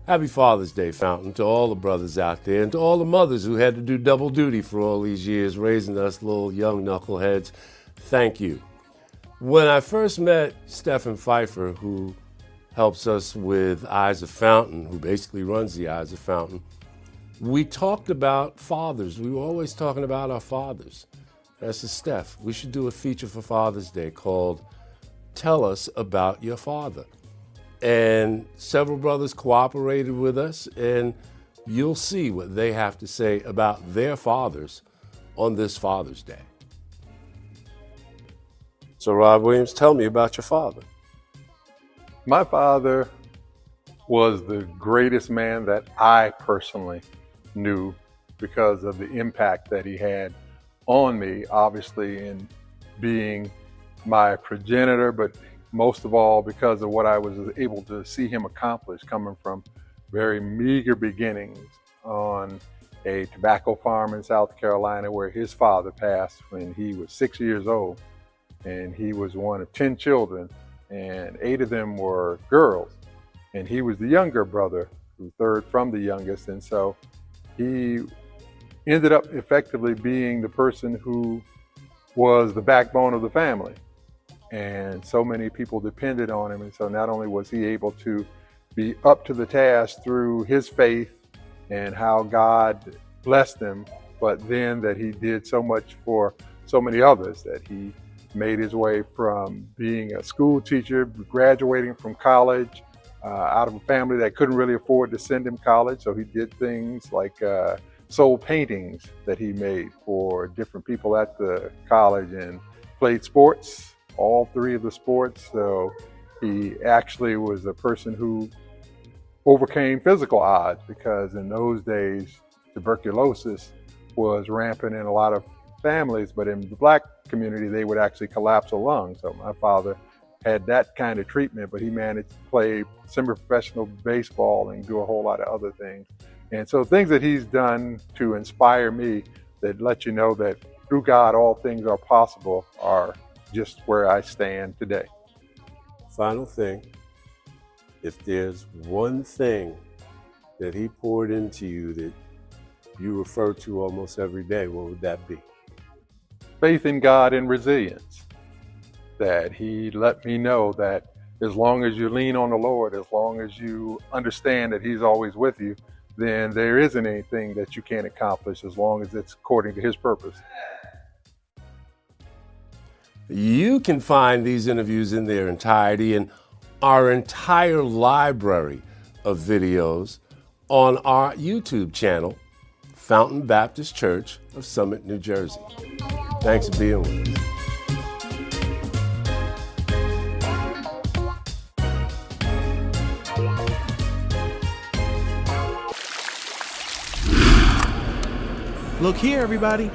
Happy Father's Day, Fountain, to all the brothers out there and to all the mothers who had to do double duty for all these years raising us little young knuckleheads. Thank you. When I first met Stephen Pfeiffer, who helps us with Eyes of Fountain, who basically runs the Eyes of Fountain, we talked about fathers. We were always talking about our fathers. I said, Steph, we should do a feature for Father's Day called Tell Us About Your Father. And several brothers cooperated with us, and you'll see what they have to say about their fathers on this Father's Day. So, Rob Williams, tell me about your father. My father was the greatest man that I personally knew because of the impact that he had on me, obviously in being my progenitor, but most of all because of what I was able to see him accomplish, coming from very meager beginnings on a tobacco farm in South Carolina where his father passed when he was 6 years old. And he was one of 10 children, and 8 of them were girls. And he was the younger brother, the third from the youngest. And so he ended up effectively being the person who was the backbone of the family. And so many people depended on him. And so not only was he able to be up to the task through his faith and how God blessed him, but then that he did so much for so many others, that he made his way from being a school teacher, graduating from college, out of a family that couldn't really afford to send him to college. So he did things like sold paintings that he made for different people at the college, and played sports, all 3 of the sports. So he actually was a person who overcame physical odds, because in those days, tuberculosis was rampant in a lot of families, but in the Black community, they would actually collapse a lung. So my father had that kind of treatment, but he managed to play semi-professional baseball and do a whole lot of other things. And so things that he's done to inspire me that let you know that through God, all things are possible, are just where I stand today. Final thing, if there's one thing that he poured into you that you refer to almost every day, what would that be? Faith in God and resilience. That he let me know that as long as you lean on the Lord, as long as you understand that he's always with you, then there isn't anything that you can't accomplish as long as it's according to his purpose. You can find these interviews in their entirety and our entire library of videos on our YouTube channel, Fountain Baptist Church of Summit, New Jersey. Thanks for being with us. Look here, everybody.